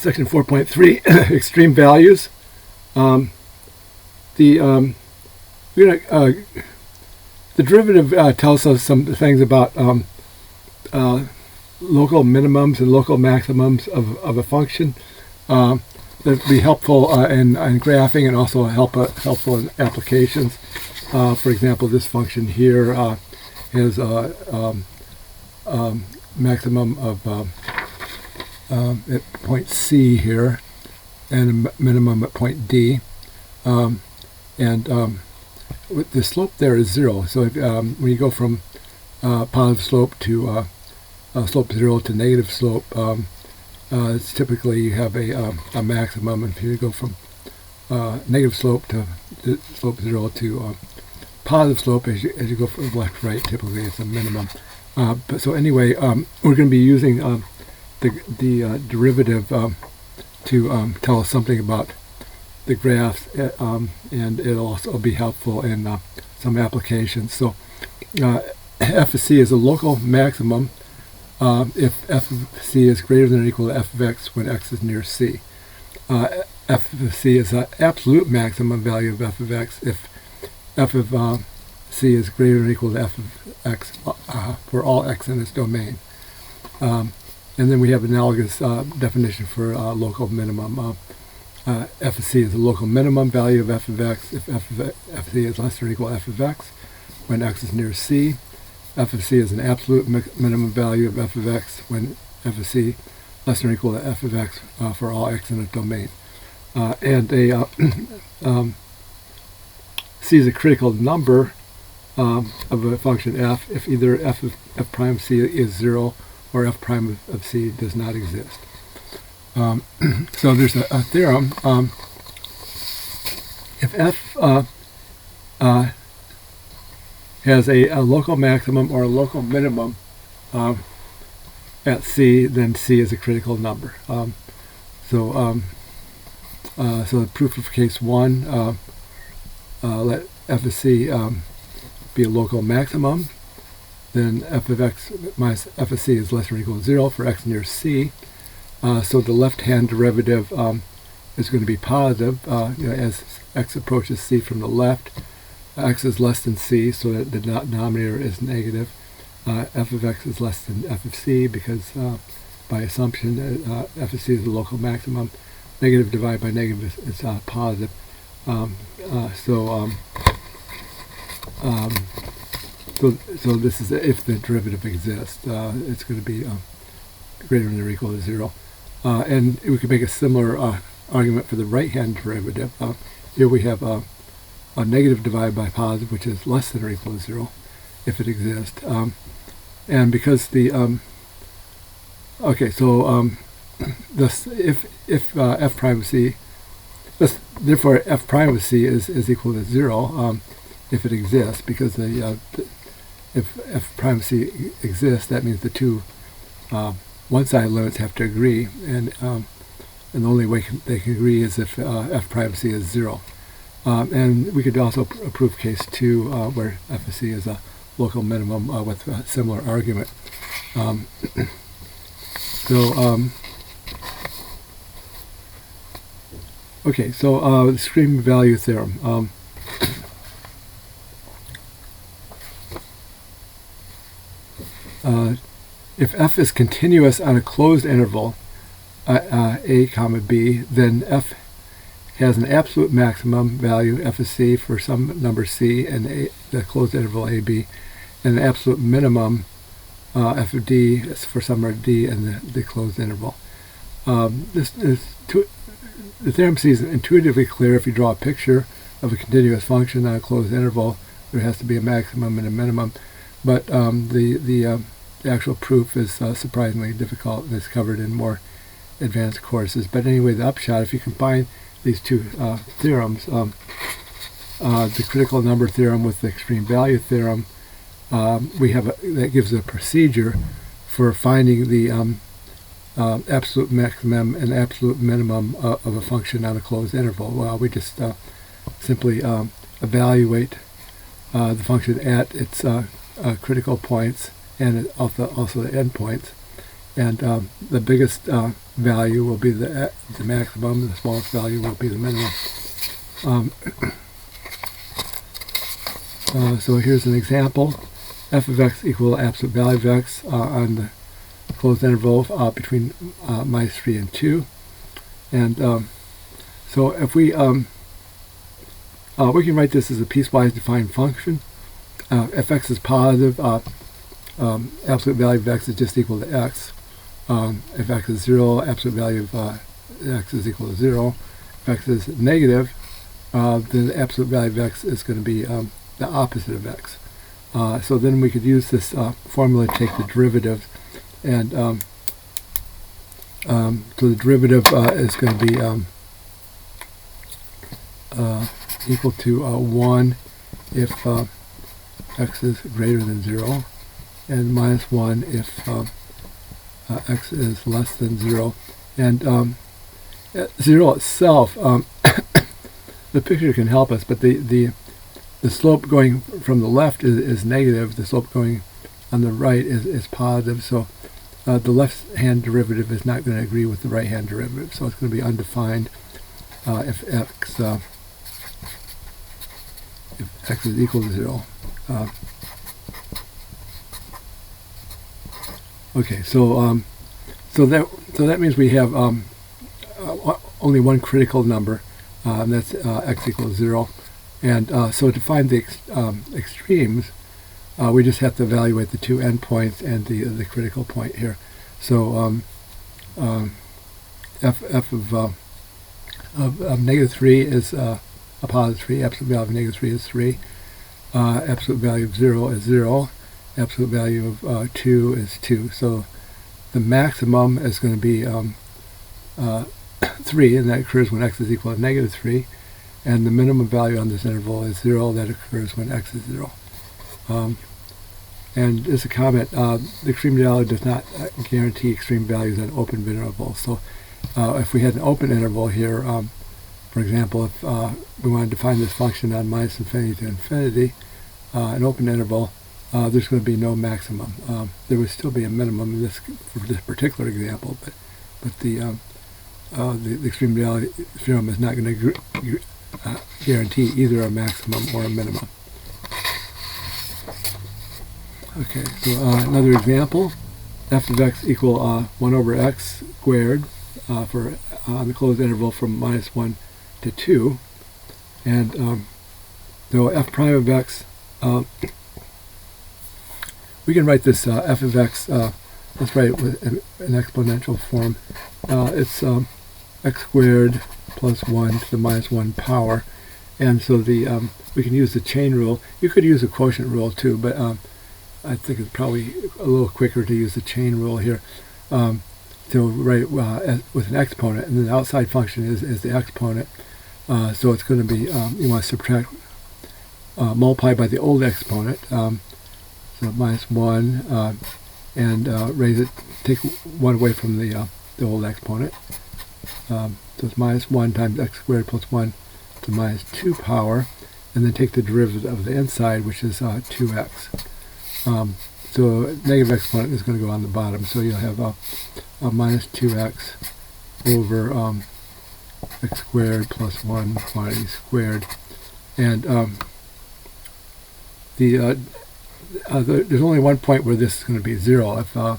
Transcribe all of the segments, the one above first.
Section 4.3, extreme values. The derivative tells us some things about local minimums and local maximums of a function that would be helpful in graphing and also helpful in applications. For example, this function here has a maximum of at point C here and a minimum at point D. With the slope there is 0. So if, when you go from positive slope to slope 0 to negative slope, it's typically you have a maximum. If you go from negative slope to slope 0 to positive slope, as you go from left to right, typically it's a minimum. But so anyway, we're going to be using the derivative to tell us something about the graphs, and it'll also be helpful in some applications. So f of c is a local maximum if f of c is greater than or equal to f of x when x is near c. F of c is an absolute maximum value of f of x if f of c is greater than or equal to f of x for all x in its domain. And then we have analogous definition for local minimum. F of c is a local minimum value of f of x if f of c is less than or equal to f of x when x is near c. F of c is an absolute minimum value of f of x when f of c less than or equal to f of x for all x in a domain. And a c is a critical number of a function f if either f of f prime c is 0 or f prime of c does not exist. So there's a theorem. If f has a local maximum or a local minimum at c, then c is a critical number. So the proof of case 1, let f of c be a local maximum. Then f of x minus f of c is less than or equal to 0 for x near c. So the left-hand derivative is going to be positive as x approaches c from the left. X is less than c, so that the denominator is negative. F of x is less than f of c because by assumption f of c is the local maximum. Negative divided by negative is positive. So this is if the derivative exists. It's going to be greater than or equal to 0. And we could make a similar argument for the right-hand derivative. Here we have a negative divided by positive, which is less than or equal to 0, if it exists. And because the this if f prime of c, therefore f prime of c is equal to 0 if it exists, because if f prime of c exists, that means the two one-side limits have to agree, and the only way they can agree is if f prime of c is 0. And we could also prove case 2 where f of c is a local minimum with a similar argument. The extreme value theorem. If f is continuous on a closed interval a comma b, then f has an absolute maximum value f of c for some number c and the closed interval ab, and an absolute minimum f of d for some number d in the closed interval. The theorem seems intuitively clear. If you draw a picture of a continuous function on a closed interval, there has to be a maximum and a minimum, but the actual proof is surprisingly difficult, and it's covered in more advanced courses. But anyway, the upshot, if you combine these two theorems, the critical number theorem with the extreme value theorem, that gives a procedure for finding the absolute maximum and absolute minimum of a function on a closed interval. Well, we just simply evaluate the function at its critical points and also the endpoints, and the biggest value will be the maximum, the smallest value will be the minimum. So here's an example. F of x equal absolute value of x on the closed interval between minus 3 and 2. And so if we can write this as a piecewise defined function. If x is positive, absolute value of x is just equal to x. If x is 0, absolute value of x is equal to 0. If x is negative, then the absolute value of x is going to be the opposite of x. So then we could use this formula to take the derivative, and so the derivative is going to be equal to 1 if x is greater than 0, and minus 1 if x is less than 0. And 0 itself, the picture can help us, but the slope going from the left is negative. The slope going on the right is positive. So the left-hand derivative is not going to agree with the right-hand derivative. So it's going to be undefined if x is equal to 0. Okay, so that means we have only one critical number, and that's x equals 0. And so to find the extremes, we just have to evaluate the two endpoints and the critical point here. So f of negative 3 is a positive 3. Absolute value of negative 3 is 3. Absolute value of 0 is 0. Absolute value of 2 is 2. So the maximum is going to be 3, and that occurs when x is equal to negative 3. And the minimum value on this interval is 0. That occurs when x is 0. And as a comment, the extreme value does not guarantee extreme values on open intervals. So if we had an open interval here, for example, if we wanted to find this function on minus infinity to infinity, an open interval, there's going to be no maximum. There would still be a minimum in for this particular example, but the extreme value theorem is not going to guarantee either a maximum or a minimum. Okay, so another example, f of x equal 1 over x squared for on the closed interval from minus 1 to 2. And so f prime of x, we can write this f of x, let's write it with an exponential form. It's x squared plus 1 to the minus 1 power. And so we can use the chain rule. You could use the quotient rule too, but I think it's probably a little quicker to use the chain rule here. To write with an exponent, and then the outside function is the exponent. So it's going to be, you want to subtract, multiply by the old exponent, so minus 1, and raise it, take 1 away from the old exponent. So it's minus 1 times x squared plus 1 to minus 2 power, and then take the derivative of the inside, which is 2x. So negative exponent is going to go on the bottom, so you'll have a minus 2x over x squared plus 1 quantity squared. And there's only one point where this is going to be 0. If the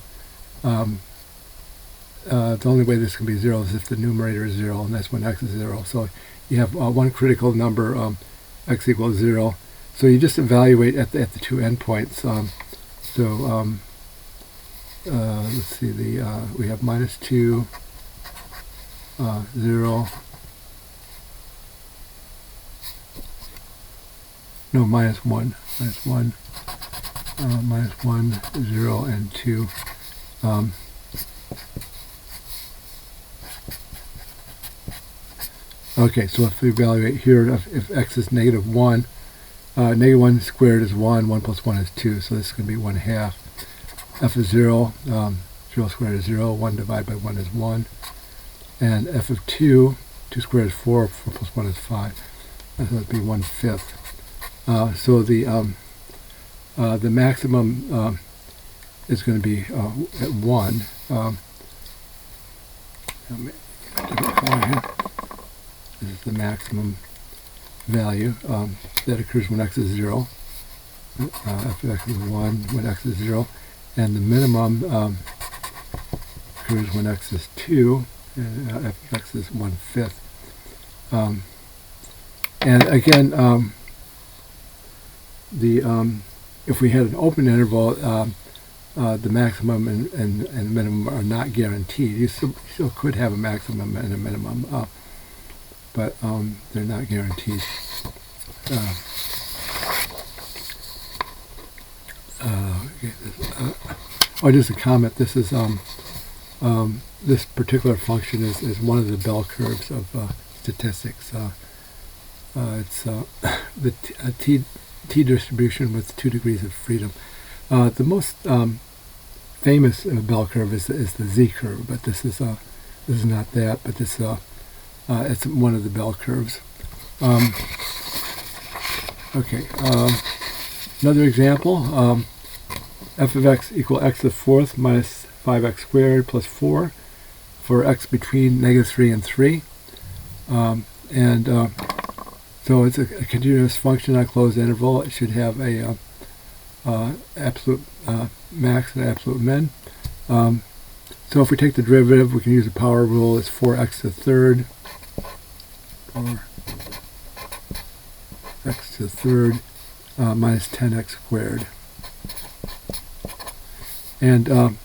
only way this can be 0 is if the numerator is 0, and that's when x is 0. So you have one critical number, x equals 0. So you just evaluate at the two endpoints. Let's see, we have minus 2, 0, no, minus 1, minus 1, 0, and 2. Okay, so if we evaluate here, if x is negative 1, negative 1 squared is 1, 1 plus 1 is 2, so this is going to be 1/2. F is 0, 0 squared is 0, 1 divided by 1 is 1. And f of 2, 2 squared is 4, 4 plus 1 is 5. So that would be 1/5. So the maximum is going to be at 1. This is the maximum value that occurs when x is 0. F of x is 1 when x is 0. And the minimum occurs when x is 2. And f of x is 1/5. And again, if we had an open interval, the maximum and minimum are not guaranteed. You still could have a maximum and a minimum, but they're not guaranteed. Just a comment. This is this particular function is one of the bell curves of statistics. It's the t distribution with 2 degrees of freedom. The most famous bell curve is the z curve, but this is not that. But this it's one of the bell curves. Another example: f of x equal x to the 4th minus 5x squared plus 4 for x between -3 and 3, so it's a continuous function on a closed interval. It should have a absolute max and absolute min. So if we take the derivative, we can use the power rule. It's 4x to the 3rd, or x to the 3rd minus 10x squared. And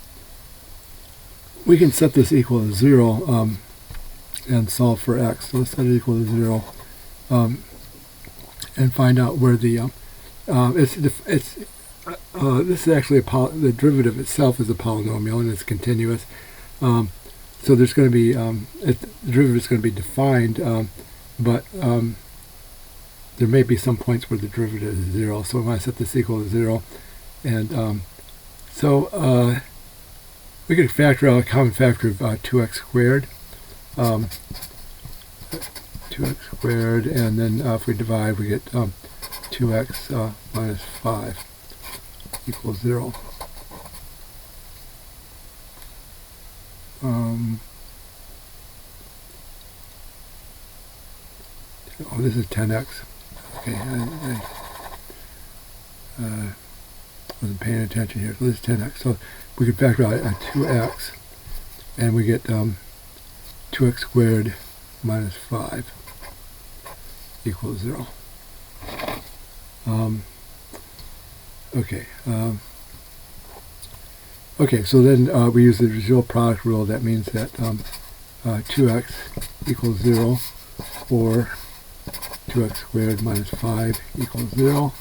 we can set this equal to 0 and solve for x. So let's set it equal to 0 and find out where the this is actually the derivative itself is a polynomial and it's continuous. So there's going to be the derivative is going to be defined, but there may be some points where the derivative is 0. So we want to set this equal to 0, and so we can factor out a common factor of 2x squared. 2x squared, and then if we divide, we get 2x minus 5 equals 0. This is 10x. Okay, I wasn't paying attention here. So this is 10x. So we could factor out 2x, and we get 2x squared minus 5 equals 0. Okay, so then we use the residual product rule. That means that 2x equals 0, or 2x squared minus 5 equals 0.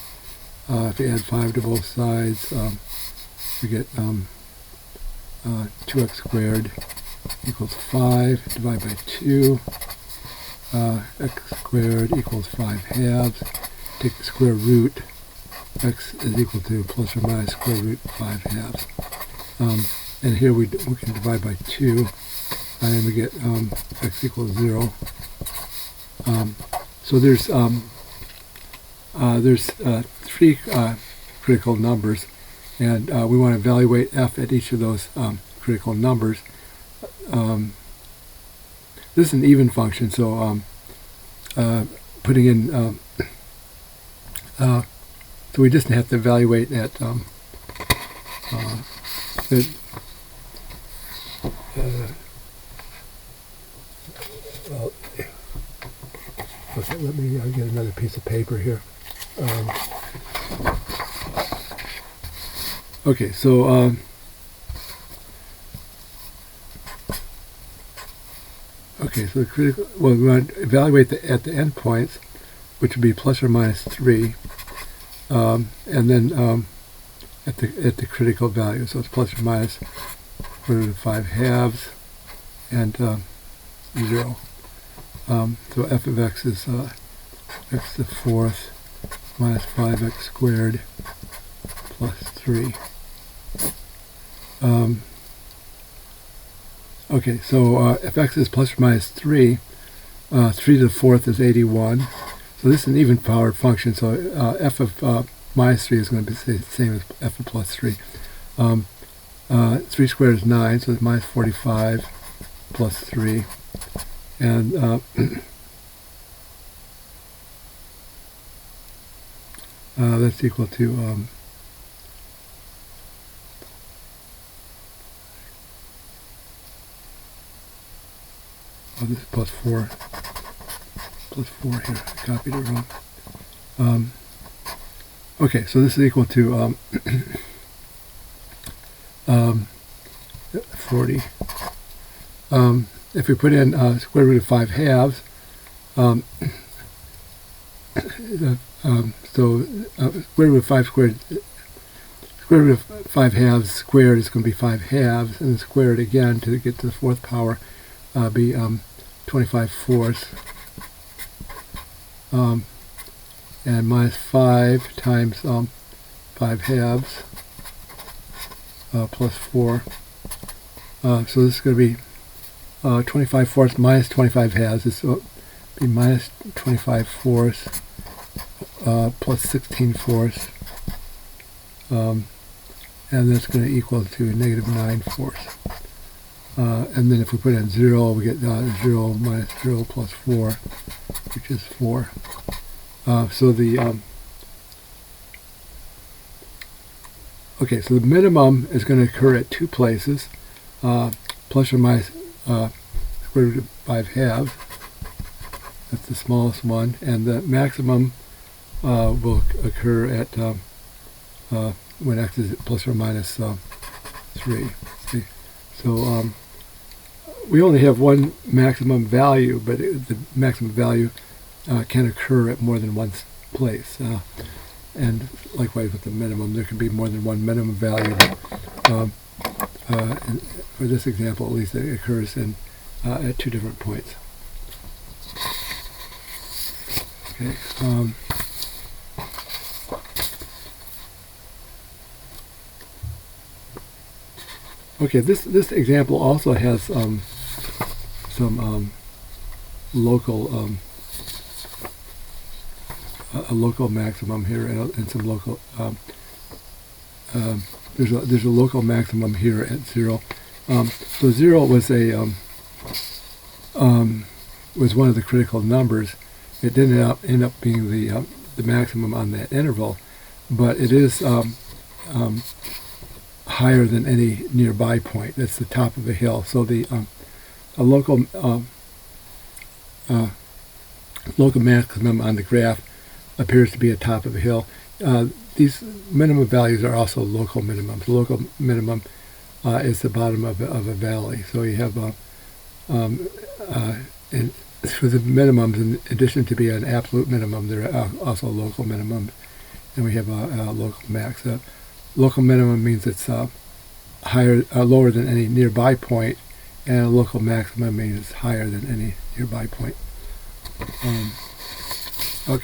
If you add 5 to both sides, we get 2x squared equals 5, divide by 2, x squared equals 5 halves, take the square root, x is equal to plus or minus square root 5 halves. And here we can divide by 2, and we get x equals 0. So there's 3 critical numbers, and we want to evaluate f at each of those critical numbers. This is an even function, so putting in so we just have to evaluate at okay, let me get another piece of paper here. Okay, so so the critical, well, we want to evaluate at the endpoints, which would be plus or minus 3, and then at the critical value, so it's plus or minus square root of 5 halves and 0. So f of x is x to the 4th minus 5x squared plus 3. Okay, so if x is plus or minus 3, 3 to the 4th is 81. So this is an even-powered function, so f of minus 3 is going to be the same as f of plus 3. 3 squared is 9, so it's minus 45 plus 3. And that's equal to this is plus 4 here, I copied it wrong. Okay, so this is equal to 40. If we put in square root of 5 halves, square root of 5 squared, square root of 5 halves squared is going to be 5 halves, and then square it again to get to the 4th power, be 25 fourths. And minus 5 times 5 halves plus 4. So this is going to be 25 fourths minus 25 halves. This will be minus 25 fourths plus 16 fourths. And that's going to equal to negative 9 fourths. And then if we put in 0, we get 0 minus 0 plus 4, which is 4. So the so the minimum is going to occur at 2 places, plus or minus square root of 5 halves. That's the smallest one, and the maximum will occur at when x is plus or minus 3. See? So we only have one maximum value, but the maximum value can occur at more than one place. And likewise with the minimum, there can be more than one minimum value. And for this example, at least, it occurs in at 2 different points. Okay. Okay. This example also has some local a local maximum here and some local there's a local maximum here at 0. So 0 was was one of the critical numbers. It didn't end up being the maximum on that interval, but it is higher than any nearby point. That's the top of a hill. So the a local maximum on the graph appears to be at top of a hill. These minimum values are also local minimums. The local minimum is the bottom of a valley. So you have and for the minimums, in addition to being an absolute minimum, there are also local minimums, and we have a local max. Local minimum means it's lower than any nearby point, and a local maximum means it's higher than any nearby point.